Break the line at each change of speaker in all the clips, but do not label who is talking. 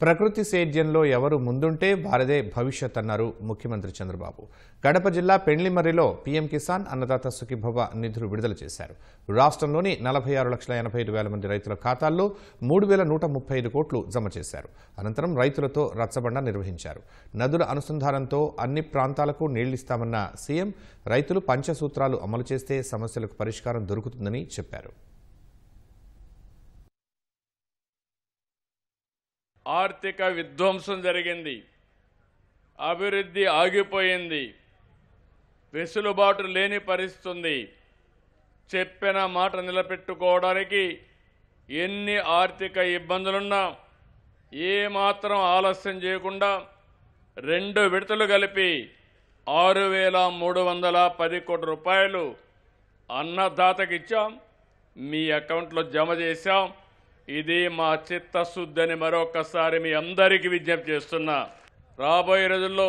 ప్రకృతి సేద్యంలో ఎవరు ముందుంటే వారిదే భవిష్యత్ అన్నారు ముఖ్యమంత్రి చంద్రబాబు. కడప జిల్లా పెండ్లిమర్రిలో పీఎం కిసాన్ అన్నదాత సుఖీభవ నిధులు విడుదల చేశారు. రాష్ట్రంలోని 46,85,000 మంది రైతుల ఖాతాల్లో 3,135 కోట్లు జమ చేశారు. అనంతరం రైతులతో రచ్చబండ నిర్వహించారు. నదుల అనుసంధానంతో అన్ని ప్రాంతాలకు నీళ్లిస్తామన్న సీఎం రైతులు పంచసూత్రాలు అమలు చేస్తే సమస్యలకు పరిష్కారం దొరుకుతుందని చెప్పారు.
ఆర్థిక విధ్వంసం జరిగింది, అభివృద్ధి ఆగిపోయింది, వెసులుబాటు లేని పరిస్థితి. చెప్పిన మాట నిలబెట్టుకోవడానికి ఎన్ని ఆర్థిక ఇబ్బందులున్నా ఏమాత్రం ఆలస్యం చేయకుండా 2 విడతలు కలిపి 6,310 కోట్ల రూపాయలు అన్నదాతకి ఇచ్చాం, మీ అకౌంట్లో జమ చేశాం. ఇది మా చిత్తశుద్ధిని మరొకసారి మీ అందరికీ విజ్ఞప్తి చేస్తున్నా. రాబోయే రోజుల్లో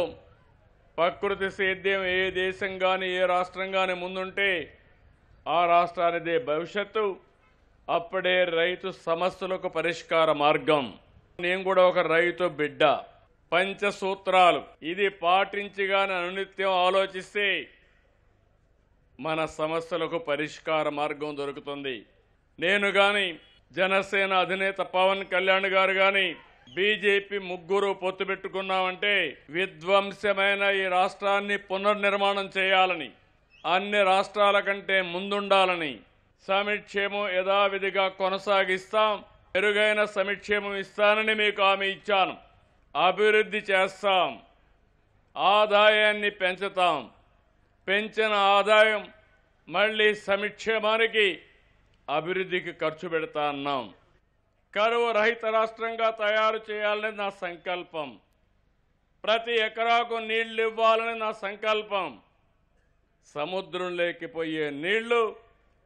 ప్రకృతి సేద్యం ఏ దేశం కానీ ఏ రాష్ట్రం కానీ ముందుంటే ఆ రాష్ట్రానిదే భవిష్యత్తు. అప్పుడే రైతు సమస్యలకు పరిష్కార మార్గం. నేను కూడా ఒక రైతు బిడ్డ. పంచసూత్రాలు ఇది పాటించిగానే అనునిత్యం ఆలోచిస్తే మన సమస్యలకు పరిష్కార మార్గం దొరుకుతుంది. నేను కానీ జనసేన అధినేత పవన్ కళ్యాణ్ గారు కానీ బీజేపీ ముగ్గురు పొత్తు పెట్టుకున్నామంటే విధ్వంసమైన ఈ రాష్ట్రాన్ని పునర్నిర్మాణం చేయాలని, అన్ని రాష్ట్రాల కంటే ముందుండాలని, సంక్షేమం యథావిధిగా కొనసాగిస్తాం, మెరుగైన సంక్షేమం ఇస్తానని మీకు హామీ ఇచ్చాను. అభివృద్ధి చేస్తాం, ఆదాయాన్ని పెంచుతాం, పెంచిన ఆదాయం మళ్ళీ సంక్షేమానికి అభివృద్ధికి ఖర్చు పెడతా అన్నాం. కరువు రహిత రాష్ట్రంగా తయారు చేయాలని నా సంకల్పం. ప్రతి ఎకరాకు నీళ్లు ఇవ్వాలని నా సంకల్పం. సముద్రంలోకి పోయే నీళ్లు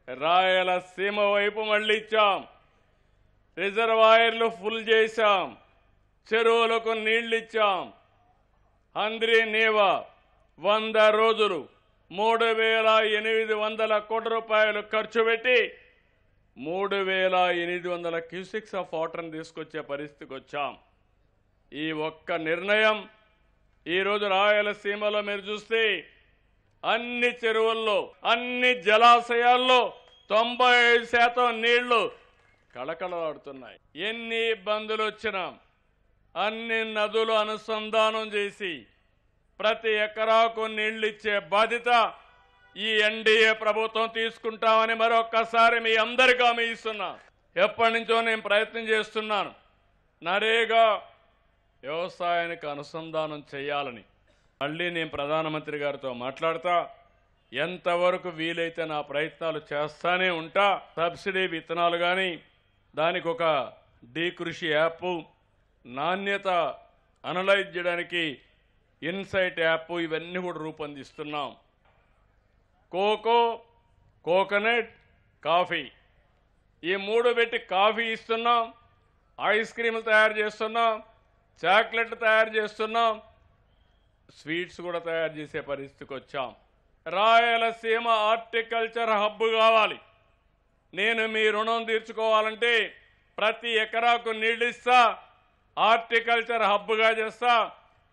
రాయలసీమ వైపు మళ్ళించాం. రిజర్వాయర్లు ఫుల్ చేశాం, చెరువులకు నీళ్లు ఇచ్చాం. హంద్రీ నీవా 100 రోజులు 3,800 కోట్ల రూపాయలు ఖర్చు పెట్టి 3,800 క్యూసెక్స్ ఆఫ్ వాటర్ని తీసుకొచ్చే పరిస్థితికి వచ్చాం. ఈ ఒక్క నిర్ణయం ఈరోజు రాయలసీమలో మీరు చూస్తే అన్ని చెరువుల్లో, అన్ని జలాశయాల్లో 95% నీళ్లు కళకళలాడుతున్నాయి. ఎన్ని ఇబ్బందులు వచ్చినా అన్ని నదులు అనుసంధానం చేసి ప్రతి ఎకరాకు నీళ్లిచ్చే బాధ్యత ఈ ఎన్డీఏ ప్రభుత్వం తీసుకుంటామని మరొక్కసారి మీ అందరికీ హామీ ఇస్తున్నా. ఎప్పటి నుంచో నేను ప్రయత్నం చేస్తున్నాను, నరేగా వ్యవసాయానికి అనుసంధానం చేయాలని. మళ్ళీ నేను ప్రధానమంత్రి గారితో మాట్లాడతా. ఎంతవరకు వీలైతే నా ప్రయత్నాలు చేస్తానే ఉంటా. సబ్సిడీ విత్తనాలు కానీ, దానికి ఒక డీ కృషి యాప్, నాణ్యత అనలైజ్ చేయడానికి ఇన్సైట్ యాప్, ఇవన్నీ కూడా రూపొందిస్తున్నాం. కోకో, కోకోనట్, కాఫీ ఈ 3 పెట్టి కాఫీ ఇస్తున్నాం. ఐస్ క్రీములు తయారు చేస్తున్నాం, చాక్లెట్లు తయారు చేస్తున్నాం, స్వీట్స్ కూడా తయారు చేసే పరిస్థితికి వచ్చాం. రాయలసీమ హార్టికల్చర్ హబ్ కావాలి. నేను మీ రుణం తీర్చుకోవాలంటే ప్రతి ఎకరాకు నీళ్ళు ఇస్తా, హార్టికల్చర్ హబ్గా చేస్తా.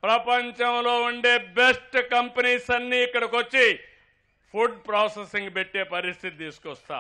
ప్రపంచంలో ఉండే బెస్ట్ కంపెనీస్ అన్నీ ఇక్కడికి వచ్చి ఫుడ్ ప్రాసెసింగ్ పెట్టే పరిస్థితి తీసుకొస్తా.